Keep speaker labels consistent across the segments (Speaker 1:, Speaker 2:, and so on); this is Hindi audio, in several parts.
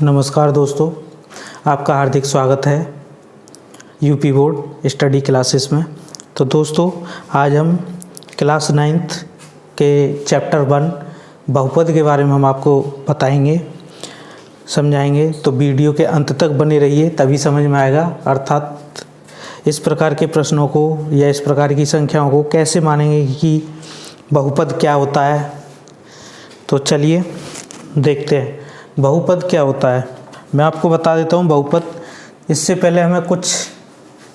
Speaker 1: नमस्कार दोस्तों, आपका हार्दिक स्वागत है यूपी बोर्ड स्टडी क्लासेस में। तो दोस्तों, आज हम क्लास 9th के चैप्टर 1 बहुपद के बारे में हम आपको बताएंगे, समझाएंगे। तो वीडियो के अंत तक बने रहिए, तभी समझ में आएगा। अर्थात इस प्रकार के प्रश्नों को या इस प्रकार की संख्याओं को कैसे मानेंगे कि बहुपद क्या होता है। तो चलिए देखते हैं बहुपद क्या होता है। मैं आपको बता देता हूँ बहुपद। इससे पहले हमें कुछ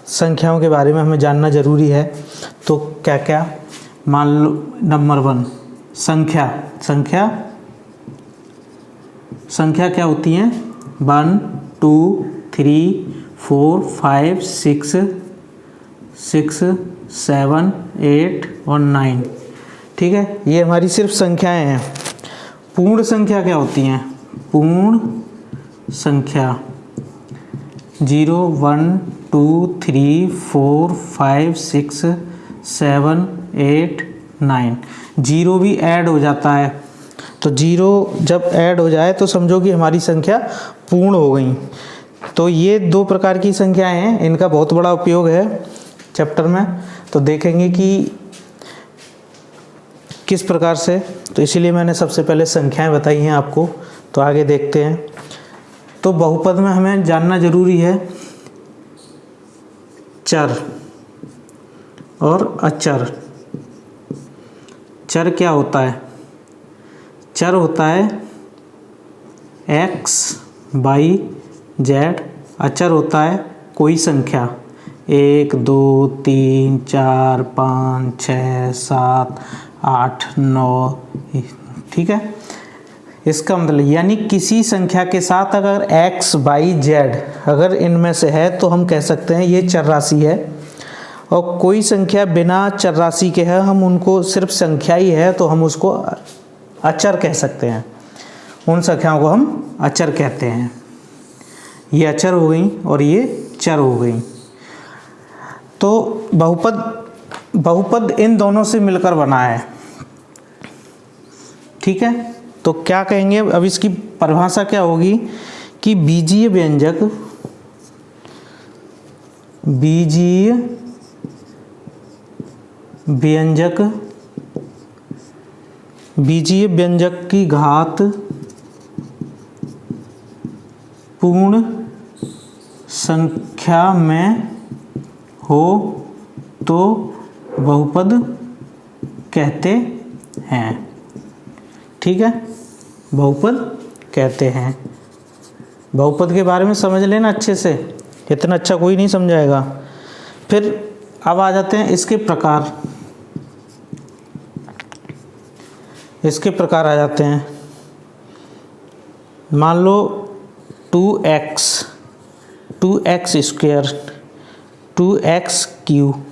Speaker 1: संख्याओं के बारे में हमें जानना ज़रूरी है। तो क्या क्या, मान लो नंबर 1 संख्या क्या होती हैं? 1 2 3 4 5 6 7 8 और 9। ठीक है, ये हमारी सिर्फ संख्याएं हैं। पूर्ण संख्या क्या होती हैं? पूर्ण संख्या 0 1 2 3 4 5 6 7 8 9। जीरो भी ऐड हो जाता है, तो जीरो जब ऐड हो जाए तो समझो कि हमारी संख्या पूर्ण हो गई। तो ये 2 प्रकार की संख्याएं हैं, इनका बहुत बड़ा उपयोग है चैप्टर में। तो देखेंगे कि किस प्रकार से। तो इसीलिए मैंने सबसे पहले संख्याएं बताई हैं आपको। तो आगे देखते हैं। तो बहुपद में हमें जानना जरूरी है चर और अचर। चर क्या होता है? चर होता है x, y, z। अचर होता है कोई संख्या 1 2 3 4 5 6 7 8 9। ठीक है, इसका मतलब यानी किसी संख्या के साथ अगर x, y, z अगर इनमें से है तो हम कह सकते हैं ये चर राशि है। और कोई संख्या बिना चर राशि के है, हम उनको सिर्फ संख्या ही है तो हम उसको अचर कह सकते हैं। उन संख्याओं को हम अचर कहते हैं। ये अचर हो गई और ये चर हो गई। तो बहुपद इन दोनों से मिलकर बना है। ठीक है, तो क्या कहेंगे अब? इसकी परिभाषा क्या होगी कि बीजीय व्यंजक की घात पूर्ण संख्या में हो तो बहुपद कहते हैं। ठीक है, बहुपद कहते हैं। बहुपद के बारे में समझ लेना अच्छे से, इतना अच्छा कोई नहीं समझाएगा। फिर अब आ जाते हैं इसके प्रकार। इसके प्रकार आ जाते हैं। मान लो 2x स्क्वायर 2x क्यूब।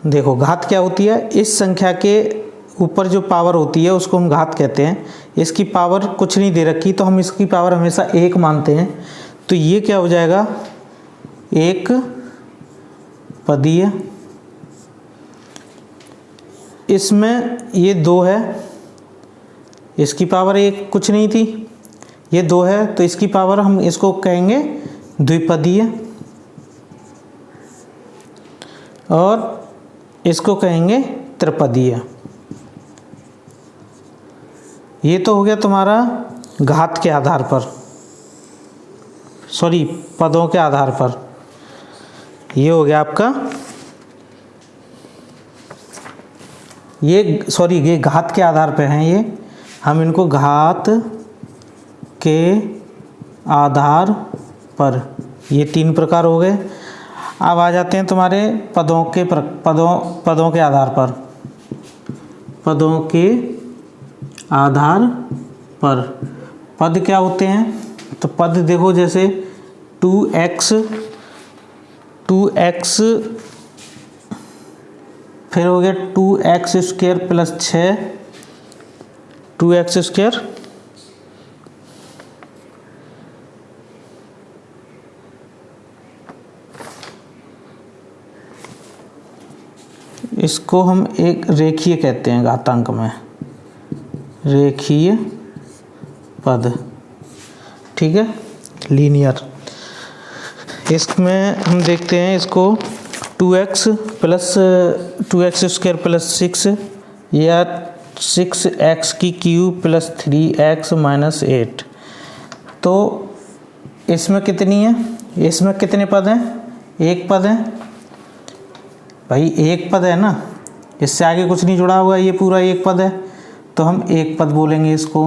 Speaker 1: देखो घात क्या होती है? इस संख्या के ऊपर जो पावर होती है उसको हम घात कहते हैं। इसकी पावर कुछ नहीं दे रखी तो हम इसकी पावर हमेशा 1 मानते हैं। तो ये क्या हो जाएगा? एक पदीय। इसमें ये 2 है, इसकी पावर 1 कुछ नहीं थी, ये 2 है तो इसकी पावर हम इसको कहेंगे द्विपदीय। और इसको कहेंगे त्रिपदीय। ये तो हो गया तुम्हारा घात के आधार पर, सॉरी पदों के आधार पर। ये हो गया आपका ये घात के आधार पे हैं। ये हम इनको घात के आधार पर, ये 3 प्रकार हो गए। अब आ जाते हैं तुम्हारे पदों के आधार पर। पदों के आधार पर पद क्या होते हैं? तो पद देखो, जैसे 2x फिर हो गया 2x square plus 6 2x square. इसको हम एक रेखीय कहते हैं, घातांक में रेखीय पद। ठीक है, लीनियर। इसमें हम देखते हैं इसको 2x स्क्वायर प्लस 6 या 6x की क्यूब प्लस 3x माइनस 8। तो इसमें कितनी है, इसमें कितने पद हैं, एक पद है भाई, एक पद है ना, इससे आगे कुछ नहीं जुड़ा हुआ, ये पूरा एक पद है, तो हम एक पद बोलेंगे इसको।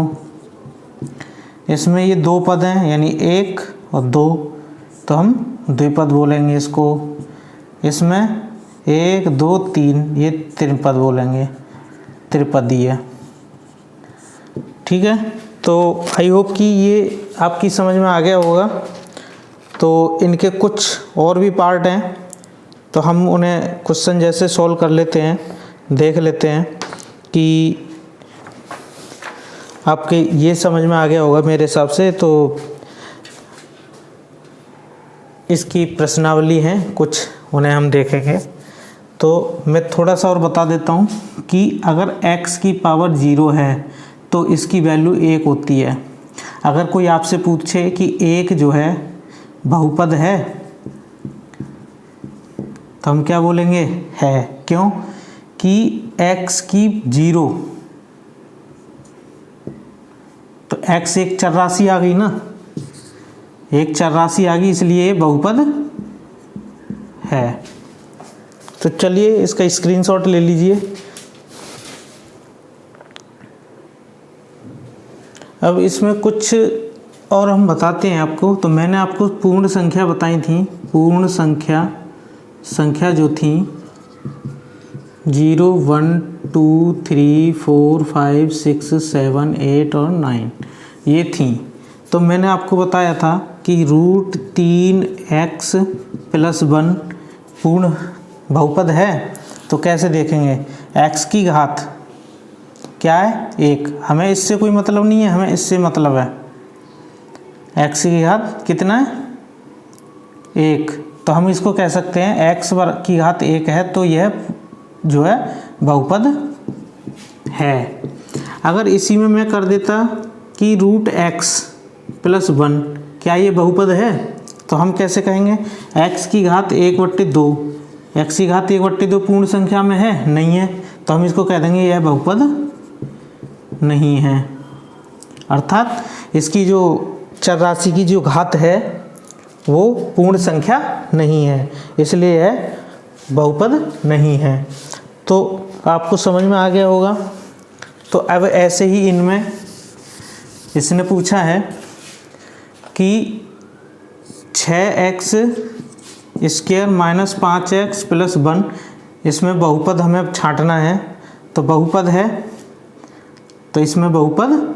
Speaker 1: इसमें ये दो पद हैं यानी 1 और 2, तो हम द्विपद बोलेंगे इसको। इसमें 1 2 3, ये त्रिपद बोलेंगे, त्रिपदी है। ठीक है, तो आई होप कि ये आपकी समझ में आ गया होगा। तो इनके कुछ और भी पार्ट हैं, तो हम उन्हें क्वेश्चन जैसे सॉल्व कर लेते हैं, देख लेते हैं कि आपके ये समझ में आ गया होगा मेरे हिसाब से। तो इसकी प्रश्नावली हैं कुछ, उन्हें हम देखेंगे। तो मैं थोड़ा सा और बता देता हूँ कि अगर x की पावर 0 है तो इसकी वैल्यू 1 होती है। अगर कोई आपसे पूछे कि 1 जो है बहुपद है, तो हम क्या बोलेंगे, है। क्यों कि x की 0, तो x एक चर राशि आ गई ना, एक चर राशि आ गई, इसलिए ये बहुपद है। तो चलिए इसका स्क्रीनशॉट ले लीजिए। अब इसमें कुछ और हम बताते हैं आपको। तो मैंने आपको पूर्ण संख्या बताई थी, पूर्ण संख्या जो थी 0 1 2 3 4 5 6 7 8 और 9 ये थी। तो मैंने आपको बताया था कि √3x + 1 पूर्ण बहुपद है। तो कैसे देखेंगे, x की घात क्या है, 1। हमें इससे कोई मतलब नहीं है, हमें इससे मतलब है। x की घात कितना है, 1। तो हम इसको कह सकते हैं x की घात 1 है, तो यह जो है बहुपद है। अगर इसी में मैं कर देता कि √x + 1, क्या ये बहुपद है, तो हम कैसे कहेंगे, x की घात 1/2, x की घात 1/2 पूर्ण संख्या में है, नहीं है, तो हम इसको कह देंगे यह बहुपद नहीं है। अर्थात इसकी जो चर राशि की जो घात है वो पूर्ण संख्या नहीं है, इसलिए यह बहुपद नहीं है। तो आपको समझ में आ गया होगा। तो अब ऐसे ही इनमें इसने पूछा है कि 6x स्क्वायर माइनस 5x + 1, इसमें बहुपद हमें अब छांटना है। तो बहुपद है, तो इसमें बहुपद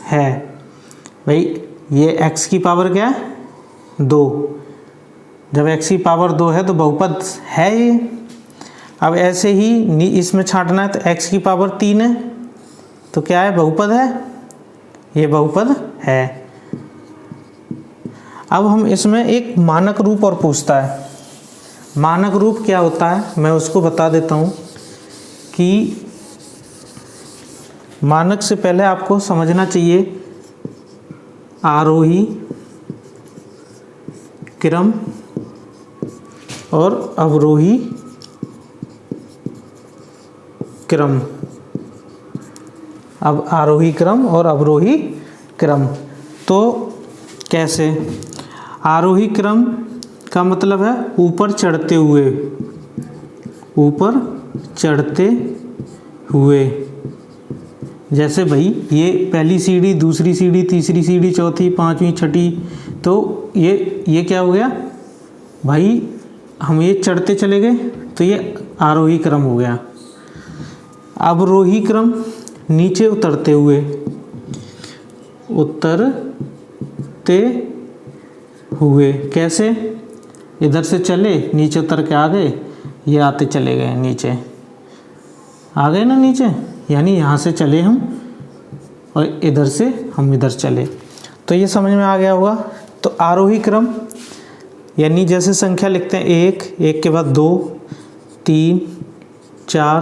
Speaker 1: है भाई। ये x की पावर क्या है, 2। जब x की पावर 2 है तो बहुपद है ये। अब ऐसे ही इसमें छांटना है, तो x की पावर 3 है, तो क्या है, बहुपद है, ये बहुपद है। अब हम इसमें एक मानक रूप और पूछता है। मानक रूप क्या होता है मैं उसको बता देता हूँ कि मानक से पहले आपको समझना चाहिए आरोही क्रम और अवरोही क्रम। अब आरोही क्रम और अवरोही क्रम, तो कैसे, आरोही क्रम का मतलब है ऊपर चढ़ते हुए, ऊपर चढ़ते हुए। जैसे भाई ये पहली सीढ़ी, दूसरी सीढ़ी, तीसरी सीढ़ी, चौथी, पांचवी, छठी, तो ये क्या हो गया भाई, हम ये चढ़ते चले गए, तो ये आरोही क्रम हो गया। अवरोही क्रम नीचे उतरते हुए, उतरते हुए कैसे, इधर से चले, नीचे उतर के आ गए, ये आते चले गए नीचे, आ गए ना नीचे, यानी यहाँ से चले हम और इधर से हम इधर चले। तो ये समझ में आ गया होगा। तो आरोही क्रम यानी जैसे संख्या लिखते हैं, 1 के बाद 2 3 4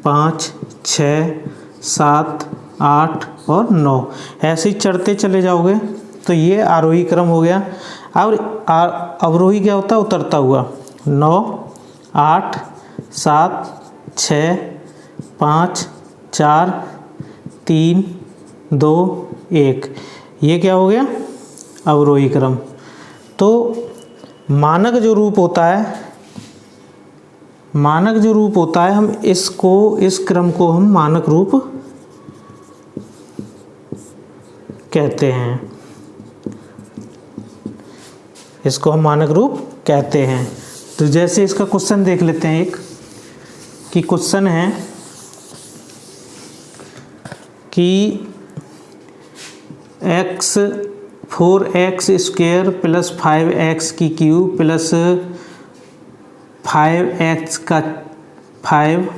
Speaker 1: 5 6 7 8 और 9, ऐसे ही चढ़ते चले जाओगे तो ये आरोही क्रम हो गया। और अवरोही क्या होता है? उतरता हुआ। 9 8 7 6 5 4 3 2 1, ये क्या हो गया? अवरोही क्रम। तो मानक जो रूप होता है, हम इस क्रम को हम मानक रूप कहते हैं। इसको हम मानक रूप कहते हैं। तो जैसे इसका क्वेश्चन देख लेते हैं एक, कि क्वेश्चन है कि x 4x² प्लस 5x की क्यूब प्लस 5x का 5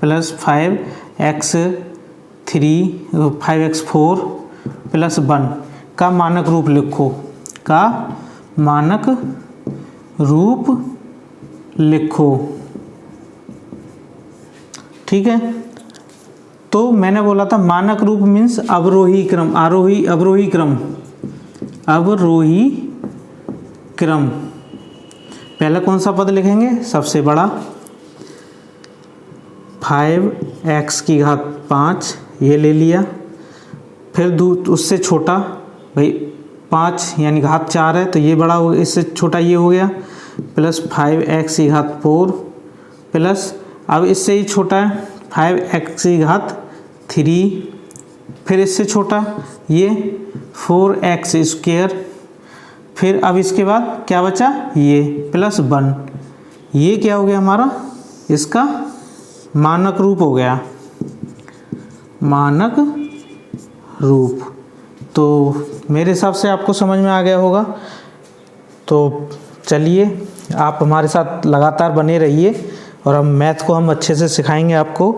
Speaker 1: प्लस 5x4 प्लस 1 का मानक रूप लिखो, ठीक है। तो मैंने बोला था मानक रूप मीन्स अवरोही क्रम, अवरोही क्रम। पहला कौन सा पद लिखेंगे? सबसे बड़ा 5x की घात 5, ये ले लिया। फिर उससे छोटा, भाई 5 यानी घात 4 है तो ये बड़ा हो, इससे छोटा ये हो गया, प्लस 5x की घात 4 प्लस, अब इससे ही छोटा है 5x की घात 3, फिर इससे छोटा ये 4x², फिर अब इसके बाद क्या बचा? ये प्लस 1, ये क्या हो गया हमारा? इसका मानक रूप हो गया, मानक रूप। तो मेरे हिसाब से आपको समझ में आ गया होगा। तो चलिए आप हमारे साथ लगातार बने रहिए, और हम मैथ को हम अच्छे से सिखाएंगे आपको,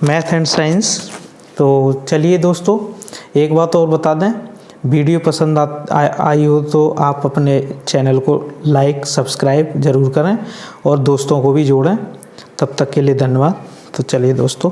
Speaker 1: मैथ एंड साइंस। तो चलिए दोस्तों, एक बात और बता दें, वीडियो पसंद आई हो तो आप अपने चैनल को लाइक सब्सक्राइब ज़रूर करें और दोस्तों को भी जोड़ें। तब तक के लिए धन्यवाद। तो चलिए दोस्तों।